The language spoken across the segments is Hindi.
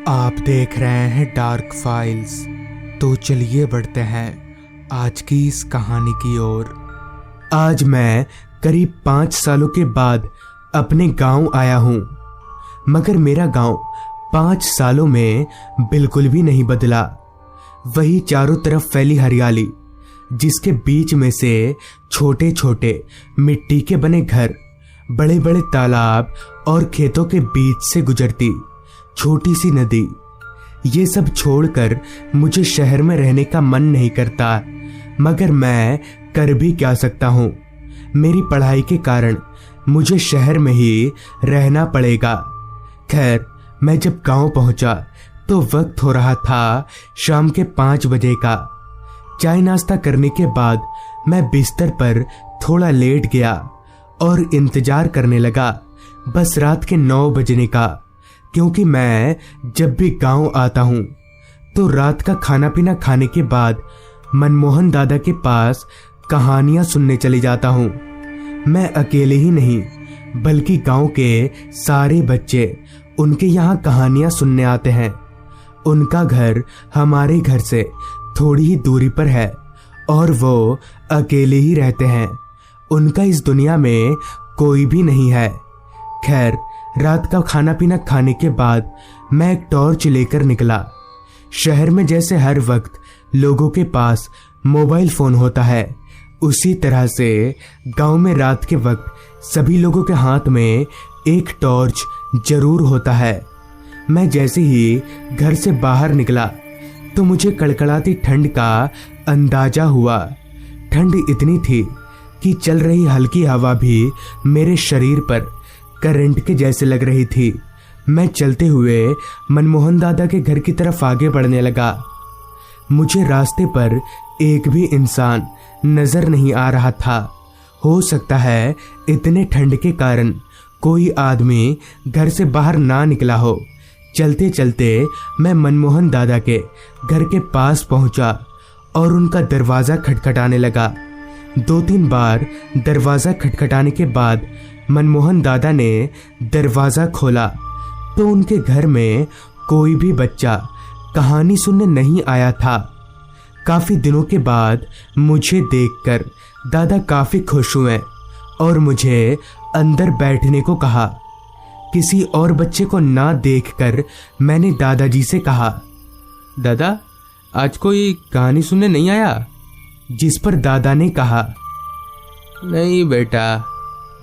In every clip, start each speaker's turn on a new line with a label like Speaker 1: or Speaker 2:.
Speaker 1: आप देख रहे हैं डार्क फाइल्स। तो चलिए बढ़ते हैं आज की इस कहानी की ओर। आज मैं करीब 5 सालों के बाद अपने गांव आया हूं, मगर मेरा गांव 5 सालों में बिल्कुल भी नहीं बदला। वही चारों तरफ फैली हरियाली, जिसके बीच में से छोटे छोटे मिट्टी के बने घर, बड़े बड़े तालाब और खेतों के बीच से गुजरती छोटी सी नदी। ये सब छोड़कर मुझे शहर में रहने का मन नहीं करता, मगर मैं कर भी क्या सकता हूँ। मेरी पढ़ाई के कारण मुझे शहर में ही रहना पड़ेगा। खैर, मैं जब गांव पहुंचा तो वक्त हो रहा था शाम के 5 बजे का। चाय नाश्ता करने के बाद मैं बिस्तर पर थोड़ा लेट गया और इंतजार करने लगा बस रात के 9 बजने का, क्योंकि मैं जब भी गांव आता हूं तो रात का खाना पीना खाने के बाद मनमोहन दादा के पास कहानियां सुनने चले जाता हूं। मैं अकेले ही नहीं बल्कि गांव के सारे बच्चे उनके यहाँ कहानियां सुनने आते हैं। उनका घर हमारे घर से थोड़ी ही दूरी पर है और वो अकेले ही रहते हैं। उनका इस दुनिया में कोई भी नहीं है। खैर, रात का खाना पीना खाने के बाद मैं एक टॉर्च लेकर निकला। शहर में जैसे हर वक्त लोगों के पास मोबाइल फोन होता है, उसी तरह से गांव में रात के वक्त सभी लोगों के हाथ में एक टॉर्च जरूर होता है। मैं जैसे ही घर से बाहर निकला तो मुझे कड़कड़ाती ठंड का अंदाजा हुआ। ठंड इतनी थी कि चल रही हल्की हवा भी मेरे शरीर पर करंट के जैसे लग रही थी। मैं चलते हुए मनमोहन दादा के घर की तरफ आगे बढ़ने लगा। मुझे रास्ते पर एक भी इंसान नजर नहीं आ रहा था। हो सकता है इतने ठंड के कारण कोई आदमी घर से बाहर ना निकला हो। चलते चलते मैं मनमोहन दादा के घर के पास पहुंचा और उनका दरवाजा खटखटाने लगा। 2-3 बार दरवाजा खटखटाने के बाद मनमोहन दादा ने दरवाजा खोला तो उनके घर में कोई भी बच्चा कहानी सुनने नहीं आया था। काफी दिनों के बाद मुझे देखकर दादा काफी खुश हुए और मुझे अंदर बैठने को कहा। किसी और बच्चे को ना देखकर मैंने दादाजी से कहा, दादा, आज कोई कहानी सुनने नहीं आया? जिस पर दादा ने कहा, नहीं बेटा,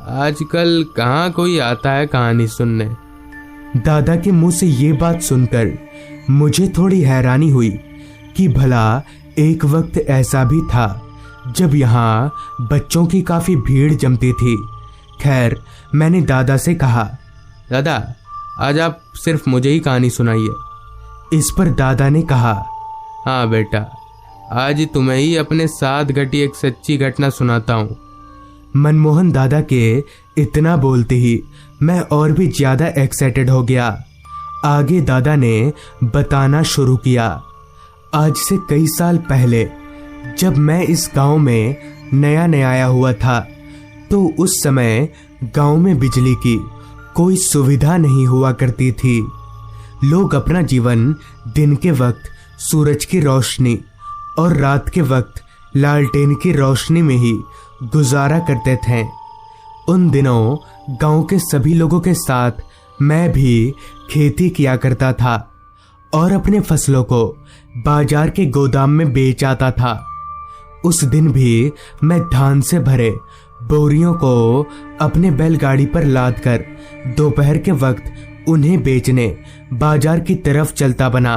Speaker 1: आजकल कहाँ कोई आता है कहानी सुनने। दादा के मुंह से ये बात सुनकर मुझे थोड़ी हैरानी हुई कि भला एक वक्त ऐसा भी था जब यहाँ बच्चों की काफी भीड़ जमती थी। खैर, मैंने दादा से कहा, दादा, आज आप सिर्फ मुझे ही कहानी सुनाइए। इस पर दादा ने कहा, हाँ बेटा, आज तुम्हें ही अपने साथ घटी एक सच्ची घटना सुनाता हूँ। मनमोहन दादा के इतना बोलते ही मैं और भी ज्यादा एक्साइटेड हो गया। आगे दादा ने बताना शुरू किया। आज से कई साल पहले जब मैं इस गांव में नया नया आया हुआ था तो उस समय गांव में बिजली की कोई सुविधा नहीं हुआ करती थी। लोग अपना जीवन दिन के वक्त सूरज की रोशनी और रात के वक्त लालटेन की रोशनी में ही गुजारा करते थे। उन दिनों गांव के सभी लोगों के साथ मैं भी खेती किया करता था और अपने फसलों को बाजार के गोदाम में बेच आता था। उस दिन भी मैं धान से भरे बोरियों को अपने बैलगाड़ी पर लादकर दोपहर के वक्त उन्हें बेचने बाजार की तरफ चलता बना।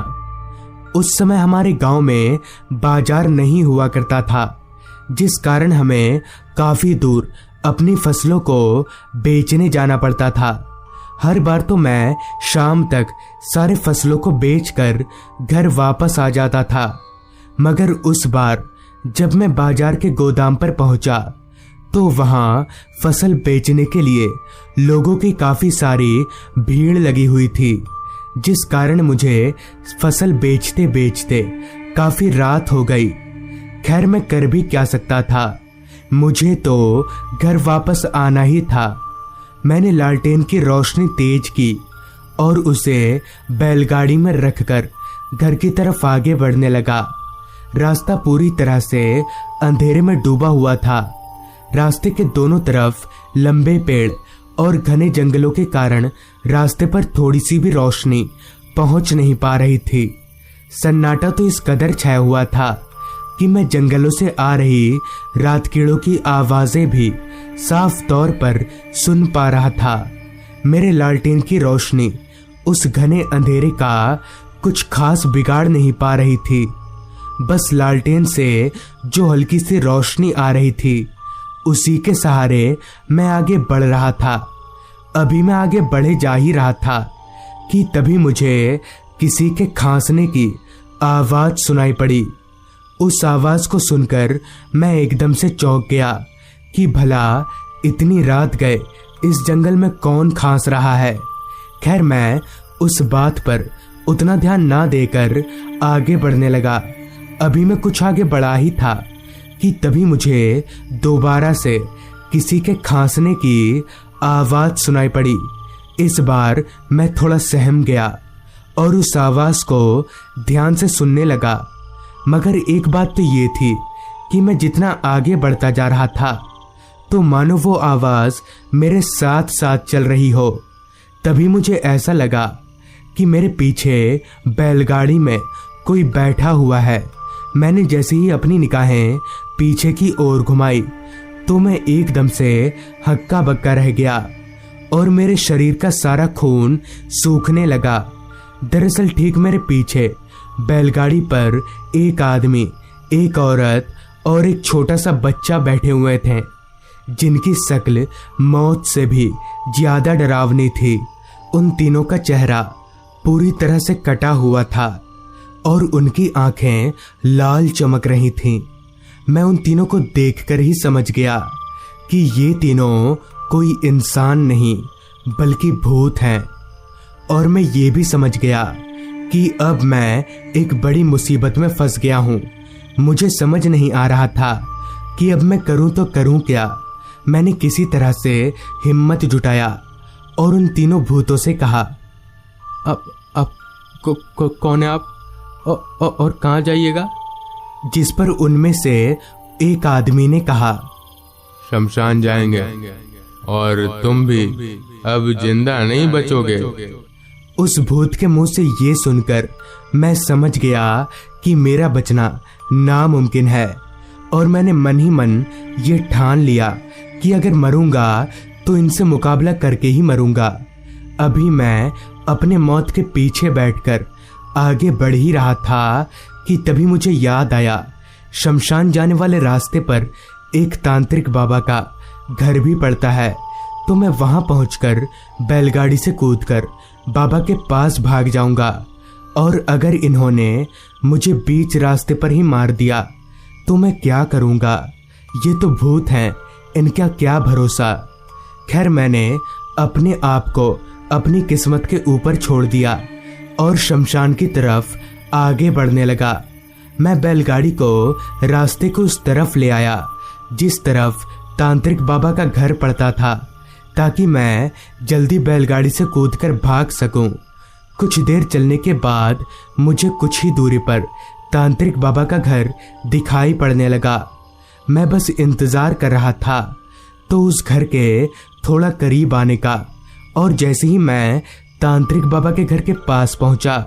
Speaker 1: उस समय हमारे गांव में बाजार नहीं हुआ करता था, जिस कारण हमें काफी दूर अपनी फसलों को बेचने जाना पड़ता था। हर बार तो मैं शाम तक सारे फसलों को बेचकर घर वापस आ जाता था, मगर उस बार जब मैं बाजार के गोदाम पर पहुंचा तो वहां फसल बेचने के लिए लोगों की काफी सारी भीड़ लगी हुई थी, जिस कारण मुझे फसल बेचते बेचते काफी रात हो गई। खैर, मैं कर भी क्या सकता था, मुझे तो घर वापस आना ही था। मैंने लालटेन की रोशनी तेज की और उसे बैलगाड़ी में रखकर घर की तरफ आगे बढ़ने लगा। रास्ता पूरी तरह से अंधेरे में डूबा हुआ था। रास्ते के दोनों तरफ लंबे पेड़ और घने जंगलों के कारण रास्ते पर थोड़ी सी भी रोशनी पहुंच नहीं पा रही थी। सन्नाटा तो इस कदर छाया हुआ था कि मैं जंगलों से आ रही रात कीड़ों की आवाजें भी साफ तौर पर सुन पा रहा था। मेरे लालटेन की रोशनी उस घने अंधेरे का कुछ खास बिगाड़ नहीं पा रही थी। बस लालटेन से जो हल्की सी रोशनी आ रही थी उसी के सहारे मैं आगे बढ़ रहा था। अभी मैं आगे बढ़े जा ही रहा था कि तभी मुझे किसी के खांसने की आवाज सुनाई पड़ी। उस आवाज को सुनकर मैं एकदम से चौंक गया कि भला इतनी रात गए इस जंगल में कौन खांस रहा है। खैर मैं उस बात पर उतना ध्यान ना देकर आगे बढ़ने लगा। अभी मैं कुछ आगे बढ़ा ही था कि तभी मुझे दोबारा से किसी के खांसने की आवाज सुनाई पड़ी। इस बार मैं थोड़ा सहम गया और उस आवाज को ध्यान से सुनने लगा। मगर एक बात तो ये थी कि मैं जितना आगे बढ़ता जा रहा था तो मानो वो आवाज मेरे साथ साथ चल रही हो। तभी मुझे ऐसा लगा कि मेरे पीछे बैलगाड़ी में कोई बैठा हुआ है। मैंने जैसे ही अपनी निगाहें पीछे की ओर घुमाई तो मैं एकदम से हक्का बक्का रह गया और मेरे शरीर का सारा खून सूखने लगा। दरअसल ठीक मेरे पीछे बैलगाड़ी पर एक आदमी, एक औरत और एक छोटा सा बच्चा बैठे हुए थे, जिनकी शक्ल मौत से भी ज्यादा डरावनी थी। उन तीनों का चेहरा पूरी तरह से कटा हुआ था और उनकी आंखें लाल चमक रही थीं। मैं उन तीनों को देखकर ही समझ गया कि ये तीनों कोई इंसान नहीं बल्कि भूत हैं। और मैं ये भी समझ गया कि अब मैं एक बड़ी मुसीबत में फंस गया हूँ। मुझे समझ नहीं आ रहा था कि अब मैं करूँ तो करूँ क्या। मैंने किसी तरह से हिम्मत जुटाया और उन तीनों भूतों से कहा, अब कौन है आप और कहाँ जाइएगा? जिस पर उनमें से एक आदमी ने कहा,
Speaker 2: शमशान जाएंगे और तुम भी अब जिंदा नहीं बचोगे।
Speaker 1: उस भूत के मुंह से ये सुनकर मैं समझ गया कि मेरा बचना नामुमकिन है और मैंने मन ही मन ये ठान लिया कि अगर मरूंगा तो इनसे मुकाबला करके ही मरूंगा। अभी मैं अपने मौत के पीछे बैठकर आगे बढ़ ही रहा था कि तभी मुझे याद आया, शमशान जाने वाले रास्ते पर एक तांत्रिक बाबा का घर भी पड़ता है। तो मैं वहां पहुंचकर बैलगाड़ी से कूदकर बाबा के पास भाग जाऊंगा और अगर इन्होंने मुझे बीच रास्ते पर ही मार दिया तो मैं क्या करूंगा? ये तो भूत हैं, इनका क्या भरोसा। खैर मैंने अपने आप को अपनी किस्मत के ऊपर छोड़ दिया और शमशान की तरफ आगे बढ़ने लगा। मैं बैलगाड़ी को रास्ते को उस तरफ ले आया जिस तरफ तांत्रिक बाबा का घर पड़ता था, ताकि मैं जल्दी बैलगाड़ी से कूदकर भाग सकूं। कुछ देर चलने के बाद मुझे कुछ ही दूरी पर तांत्रिक बाबा का घर दिखाई पड़ने लगा। मैं बस इंतजार कर रहा था तो उस घर के थोड़ा करीब आने का, और जैसे ही मैं तांत्रिक बाबा के घर के पास पहुंचा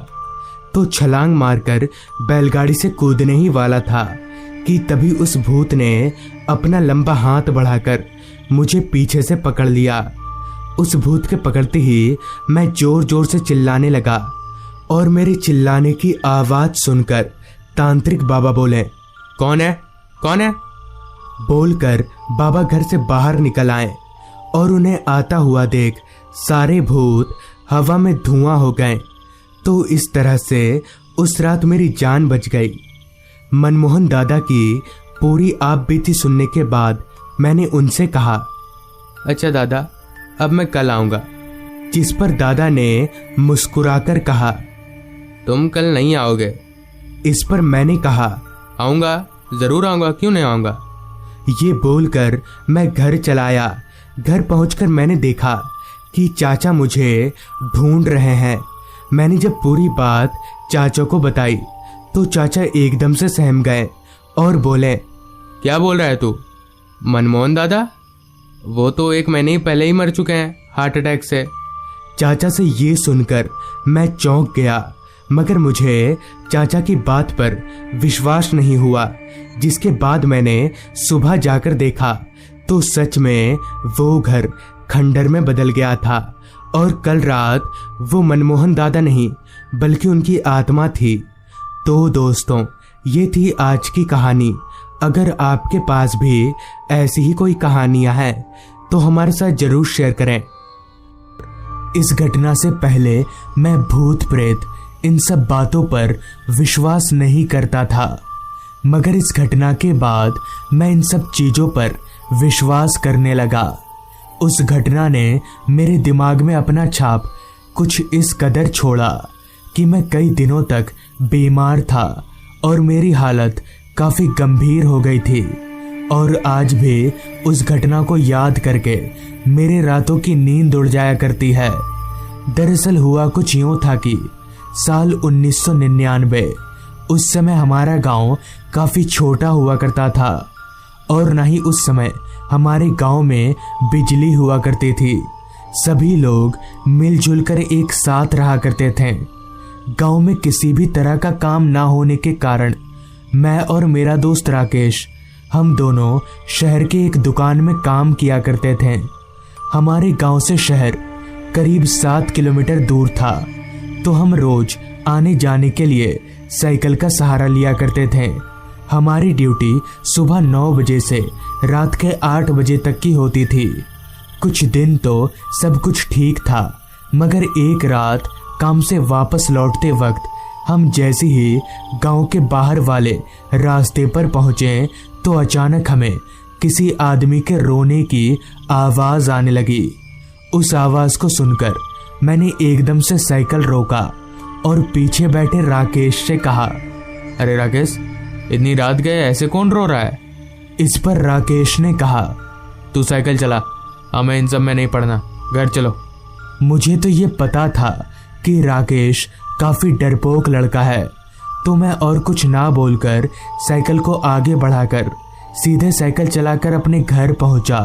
Speaker 1: तो छलांग मारकर बैलगाड़ी से कूदने ही वाला था कि तभी उस भूत ने अपना लंबा हाथ बढ़ाकर मुझे पीछे से पकड़ लिया। उस भूत के पकड़ते ही मैं जोर जोर से चिल्लाने लगा और मेरे चिल्लाने की आवाज सुनकर तांत्रिक बाबा बोले, कौन है कौन है? बोलकर बाबा घर से बाहर निकल आए और उन्हें आता हुआ देख सारे भूत हवा में धुआं हो गए। तो इस तरह से उस रात मेरी जान बच गई। मनमोहन दादा की पूरी आप बीती सुनने के बाद मैंने उनसे कहा, अच्छा दादा, अब मैं कल आऊंगा। जिस पर दादा ने मुस्कुराकर कहा, तुम कल नहीं आओगे? इस पर मैंने कहा, आऊंगा, जरूर आऊंगा, क्यों नहीं आऊंगा। ये बोलकर मैं घर चलाया। घर पहुंचकर मैंने देखा कि चाचा मुझे ढूंढ रहे हैं। मैंने जब पूरी बात चाचा को बताई तो चाचा एकदम से सहम गए और बोले,
Speaker 2: क्या बोल रहा है तू? मनमोहन दादा? वो तो 1 महीने ही पहले ही मर चुके हैं हार्ट अटैक से।
Speaker 1: चाचा से ये सुनकर मैं चौंक गया, मगर मुझे चाचा की बात पर विश्वास नहीं हुआ। जिसके बाद मैंने सुबह जाकर देखा तो सच में वो घर खंडर में बदल गया था और कल रात वो मनमोहन दादा नहीं बल्कि उनकी आत्मा थी। तो दोस्तों, ये थी आज की कहानी। अगर आपके पास भी ऐसी ही कोई कहानियां हैं तो हमारे साथ जरूर शेयर करें। इस घटना से पहले मैं भूत प्रेत इन सब बातों पर विश्वास नहीं करता था, मगर इस घटना के बाद मैं इन सब चीजों पर विश्वास करने लगा। उस घटना ने मेरे दिमाग में अपना छाप कुछ इस कदर छोड़ा कि मैं कई दिनों तक बीमार था और मेरी हालत काफी गंभीर हो गई थी। और आज भी उस घटना को याद करके मेरे रातों की नींद उड़ जाया करती है। दरअसल हुआ कुछ यूं था कि साल 1999, उस समय हमारा गांव काफी छोटा हुआ करता था और न ही उस समय हमारे गांव में बिजली हुआ करती थी। सभी लोग मिलजुल कर एक साथ रहा करते थे। गांव में किसी भी तरह का काम ना होने के कारण मैं और मेरा दोस्त राकेश, हम दोनों शहर के एक दुकान में काम किया करते थे। हमारे गांव से शहर करीब 7 किलोमीटर दूर था, तो हम रोज आने जाने के लिए साइकिल का सहारा लिया करते थे। हमारी ड्यूटी सुबह 9 बजे से रात के 8 बजे तक की होती थी। कुछ दिन तो सब कुछ ठीक था, मगर एक रात काम से वापस लौटते वक्त हम जैसे ही गांव के बाहर वाले रास्ते पर पहुंचे तो अचानक हमें किसी आदमी के रोने की आवाज आने लगी। उस आवाज को सुनकर मैंने एकदम से साइकिल रोका और पीछे बैठे राकेश से कहा,
Speaker 2: अरे राकेश, इतनी रात गए ऐसे कौन रो रहा है?
Speaker 1: इस पर राकेश ने कहा,
Speaker 2: तू साइकिल चला, हमें इन सब में नहीं पड़ना, घर चलो।
Speaker 1: मुझे तो ये पता था कि राकेश काफी डरपोक लड़का है, तो मैं और कुछ ना बोलकर साइकिल को आगे बढ़ाकर सीधे साइकिल चलाकर अपने घर पहुंचा।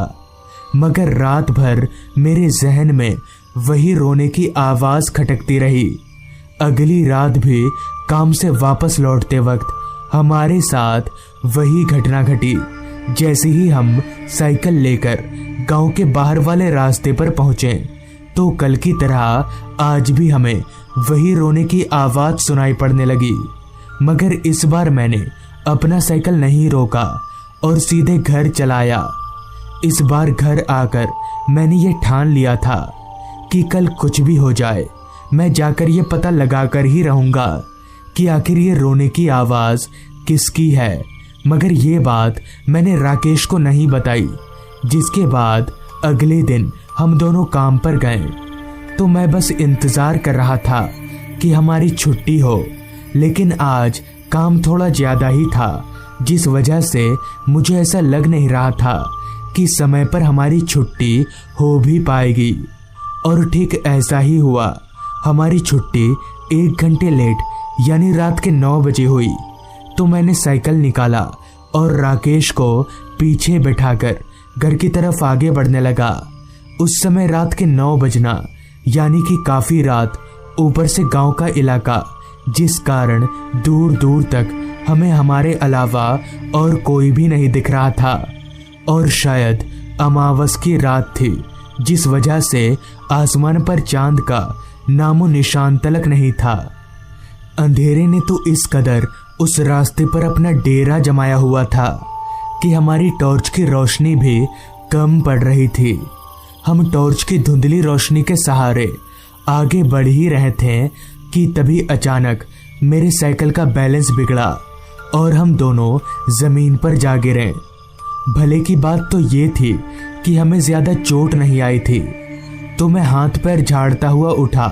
Speaker 1: मगर रात भर मेरे जहन में वही रोने की आवाज खटकती रही। अगली रात भी काम से वापस लौटते वक्त हमारे साथ वही घटना घटी। जैसे ही हम साइकिल लेकर गांव के बाहर वाले रास्ते पर पहुंचे तो कल की तरह आज भी हमें वही रोने की आवाज सुनाई पड़ने लगी। मगर इस बार मैंने अपना साइकिल नहीं रोका और सीधे घर चलाया। इस बार घर आकर मैंने ये ठान लिया था कि कल कुछ भी हो जाए मैं जाकर ये पता लगाकर ही रहूंगा कि आखिर ये रोने की आवाज किसकी है। मगर ये बात मैंने राकेश को नहीं बताई। जिसके बाद अगले दिन हम दोनों काम पर गए तो मैं बस इंतजार कर रहा था कि हमारी छुट्टी हो, लेकिन आज काम थोड़ा ज्यादा ही था, जिस वजह से मुझे ऐसा लग नहीं रहा था कि समय पर हमारी छुट्टी हो भी पाएगी। और ठीक ऐसा ही हुआ। हमारी छुट्टी 1 घंटे लेट यानी रात के 9 बजे हुई तो मैंने साइकिल निकाला और राकेश को पीछे बैठाकर घर की तरफ आगे बढ़ने लगा। उस समय रात के 9 बजना यानी कि काफी रात, ऊपर से गांव का इलाका, जिस कारण दूर दूर तक हमें हमारे अलावा और कोई भी नहीं दिख रहा था। और शायद अमावस की रात थी, जिस वजह से आसमान पर चांद का नामो निशान तलक नहीं था। अंधेरे ने तो इस कदर उस रास्ते पर अपना डेरा जमाया हुआ था कि हमारी टॉर्च की रोशनी भी कम पड़ रही थी। हम टॉर्च की धुंधली रोशनी के सहारे आगे बढ़ ही रहे थे कि तभी अचानक मेरे साइकिल का बैलेंस बिगड़ा और हम दोनों जमीन पर जा गिरे। भले की बात तो ये थी कि हमें ज्यादा चोट नहीं आई थी, तो मैं हाथ पैर झाड़ता हुआ उठा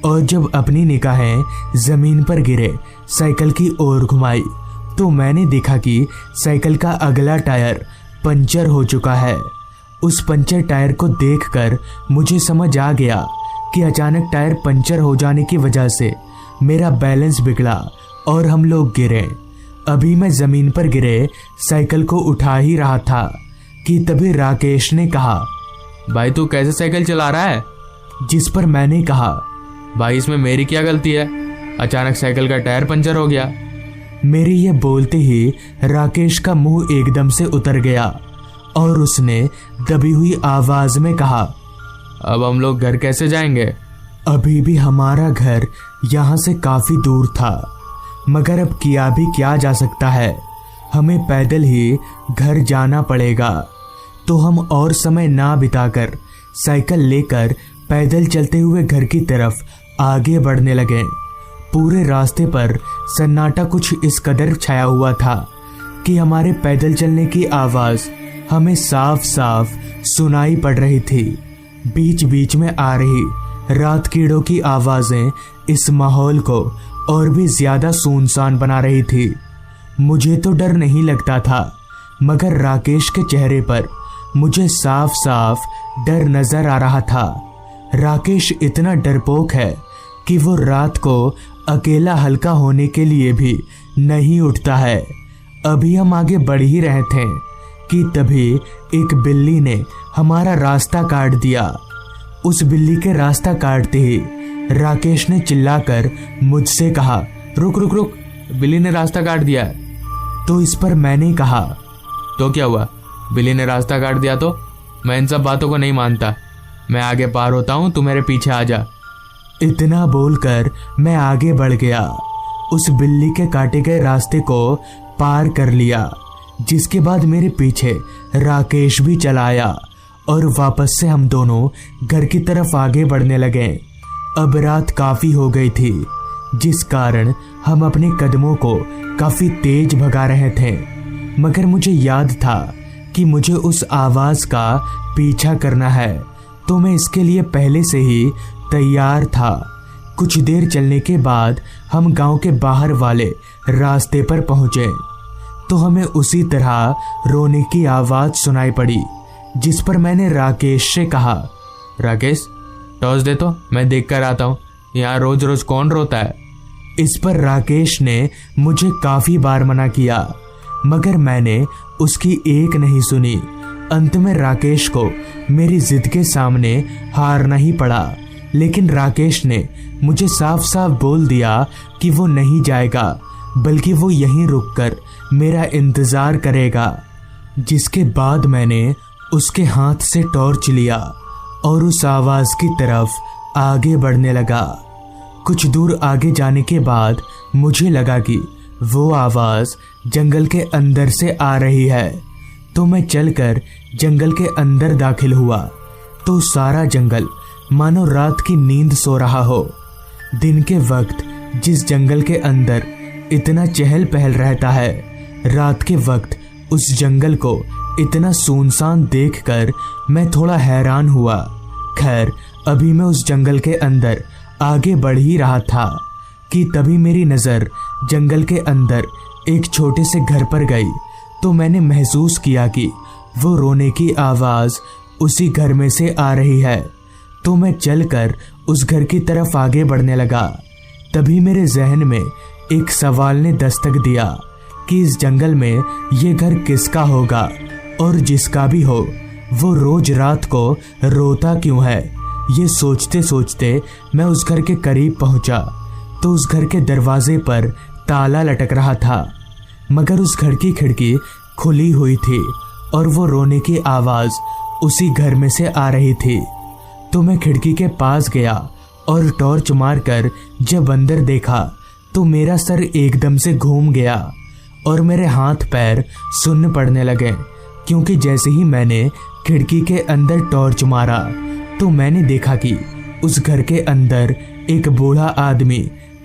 Speaker 1: और जब अपनी निगाहें जमीन पर गिरे साइकिल की ओर घुमाई तो मैंने देखा कि साइकिल का अगला टायर पंचर हो चुका है उस पंचर टायर को देखकर मुझे समझ आ गया कि अचानक टायर पंचर हो जाने की वजह से मेरा बैलेंस बिगड़ा और हम लोग गिरे। अभी मैं जमीन पर गिरे साइकिल को उठा ही रहा था कि तभी राकेश ने कहा,
Speaker 2: भाई तू कैसे साइकिल चला रहा है?
Speaker 1: जिस पर मैंने कहा,
Speaker 2: भाई इसमें मेरी क्या गलती है, अचानक साइकिल का टायर पंचर हो गया।
Speaker 1: मेरे ये बोलते ही राकेश का मुंह एकदम से उतर गया और उसने दबी हुई आवाज में कहा,
Speaker 2: अब हम लोग घर कैसे जाएंगे?
Speaker 1: अभी भी हमारा घर यहाँ से काफी दूर था, मगर अब किया भी क्या जा सकता है, हमें पैदल ही घर जाना पड़ेगा। तो हम और समय ना बिताकर साइकिल लेकर पैदल चलते हुए घर की तरफ आगे बढ़ने लगे। पूरे रास्ते पर सन्नाटा कुछ इस कदर छाया हुआ था कि हमारे पैदल चलने की आवाज हमें साफ साफ सुनाई पड़ रही थी। बीच बीच में आ रही रात कीड़ों की आवाजें इस माहौल को और भी ज्यादा सुनसान बना रही थी। मुझे तो डर नहीं लगता था, मगर राकेश के चेहरे पर मुझे साफ साफ डर नजर आ रहा था। राकेश इतना डरपोक है कि वो रात को अकेला हल्का होने के लिए भी नहीं उठता है। अभी हम आगे बढ़ ही रहे थे कि तभी एक बिल्ली ने हमारा रास्ता काट दिया। उस बिल्ली के रास्ता काटते ही राकेश ने चिल्लाकर मुझसे कहा,
Speaker 2: रुक रुक रुक, बिल्ली ने रास्ता काट दिया है।
Speaker 1: तो इस पर मैंने कहा,
Speaker 2: तो क्या हुआ, बिल्ली ने रास्ता काट दिया तो? मैं इन सब बातों को नहीं मानता, मैं आगे पार होता हूँ, तू मेरे पीछे आ जा।
Speaker 1: इतना बोलकर मैं आगे बढ़ गया। उस बिल्ली के काटे गए रास्ते को पार कर लिया, जिसके बाद मेरे पीछे राकेश भी चला आया और वापस से हम दोनों घर की तरफ आगे बढ़ने लगे। अब रात काफी हो गई थी, जिस कारण हम अपने कदमों को काफी तेज भगा रहे थे, मगर मुझे याद था कि मुझे उस आवाज का पीछा करना है, तो मैं इसके लिए पहले से ही तैयार था। कुछ देर चलने के बाद हम गांव के बाहर वाले रास्ते पर पहुंचे तो हमें उसी तरह रोने की आवाज सुनाई पड़ी, जिस पर मैंने राकेश से कहा,
Speaker 2: राकेश टॉर्च दे तो मैं देख कर आता हूँ, यहाँ रोज रोज कौन रोता है।
Speaker 1: इस पर राकेश ने मुझे काफी बार मना किया, मगर मैंने उसकी एक नहीं सुनी। अंत में राकेश को मेरी जिद के सामने हारना ही पड़ा। लेकिन राकेश ने मुझे साफ साफ बोल दिया कि वो नहीं जाएगा, बल्कि वो यहीं रुककर मेरा इंतजार करेगा। जिसके बाद मैंने उसके हाथ से टॉर्च लिया और उस आवाज की तरफ आगे बढ़ने लगा। कुछ दूर आगे जाने के बाद मुझे लगा कि वो आवाज जंगल के अंदर से आ रही है, तो मैं चलकर जंगल के अंदर दाखिल हुआ तो सारा जंगल मानो रात की नींद सो रहा हो। दिन के वक्त जिस जंगल के अंदर इतना चहल पहल रहता है, रात के वक्त उस जंगल को इतना सुनसान देखकर मैं थोड़ा हैरान हुआ। खैर, अभी मैं उस जंगल के अंदर आगे बढ़ ही रहा था कि तभी मेरी नज़र जंगल के अंदर एक छोटे से घर पर गई, तो मैंने महसूस किया कि वो रोने की आवाज़ उसी घर में से आ रही है। तो मैं चलकर उस घर की तरफ आगे बढ़ने लगा। तभी मेरे जहन में एक सवाल ने दस्तक दिया कि इस जंगल में ये घर किसका होगा, और जिसका भी हो वो रोज रात को रोता क्यों है। ये सोचते सोचते मैं उस घर के करीब पहुंचा तो उस घर के दरवाजे पर ताला लटक रहा था, मगर उस घर की खिड़की खुली हुई थी और वो रोने की आवाज़ उसी घर में से आ रही थी। तो मैं खिड़की के पास गया और टॉर्च मारकर जब अंदर देखा तो मेरा सर एकदम से घूम गया और मेरे हाथ पैर सुन्न पड़ने लगे, क्योंकि जैसे ही मैंने खिड़की के अंदर टॉर्च मारा तो मैंने देखा कि उस घर के अंदर एक बूढ़ा आदमी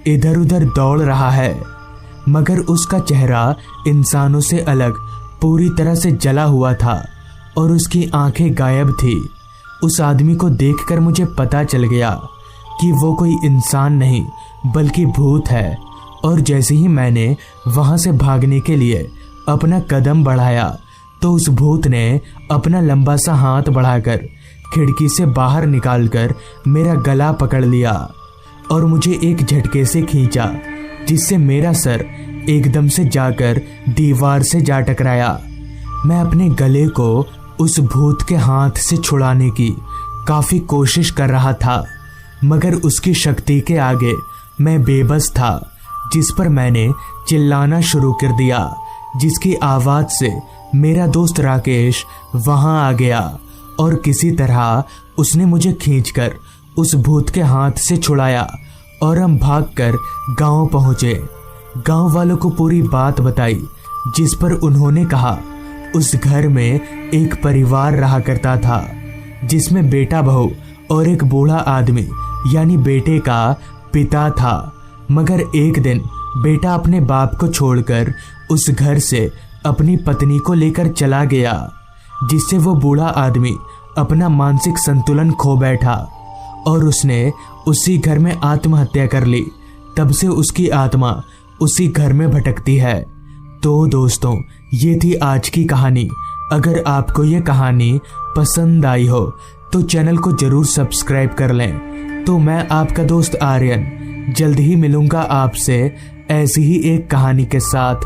Speaker 1: इधर उधर दौड़ रहा है, मगर उसका चेहरा इंसानों से अलग पूरी तरह से जला हुआ था और उसकी आंखें गायब थी। उस आदमी को देखकर मुझे पता चल गया कि वो कोई इंसान नहीं बल्कि भूत है, और जैसे ही मैंने वहां से भागने के लिए अपना कदम बढ़ाया तो उस भूत ने अपना लंबा सा हाथ बढ़ाकर खिड़की से बाहर निकालकर मेरा गला पकड़ लिया और मुझे एक झटके से खींचा, जिससे मेरा सर एकदम से जाकर दीवार से जा टकराया। मैं अपने गले को उस भूत के हाथ से छुड़ाने की काफी कोशिश कर रहा था, मगर उसकी शक्ति के आगे मैं बेबस था, जिस पर मैंने चिल्लाना शुरू कर दिया, जिसकी आवाज से मेरा दोस्त राकेश वहां आ गया और किसी तरह उसने मुझे खींचकर उस भूत के हाथ से छुड़ाया और हम भागकर गांव पहुंचे। गांव वालों को पूरी बात बताई, जिस पर उन्होंने कहा उस घर में एक परिवार रहा करता था, जिसमें बेटा बहू और एक बूढ़ा आदमी यानी बेटे का पिता था। मगर एक दिन बेटा अपने बाप को छोड़कर उस घर से अपनी पत्नी को लेकर चला गया, जिससे वो बूढ़ा आदमी अपना मानसिक संतुलन खो बैठा और उसने उसी घर में आत्महत्या कर ली। तब से उसकी आत्मा उसी घर में भटकती है। तो दोस्तों, ये थी आज की कहानी। अगर आपको ये कहानी पसंद आई हो तो चैनल को जरूर सब्सक्राइब कर लें। तो मैं आपका दोस्त आर्यन जल्द ही मिलूंगा आपसे ऐसी ही एक कहानी के साथ।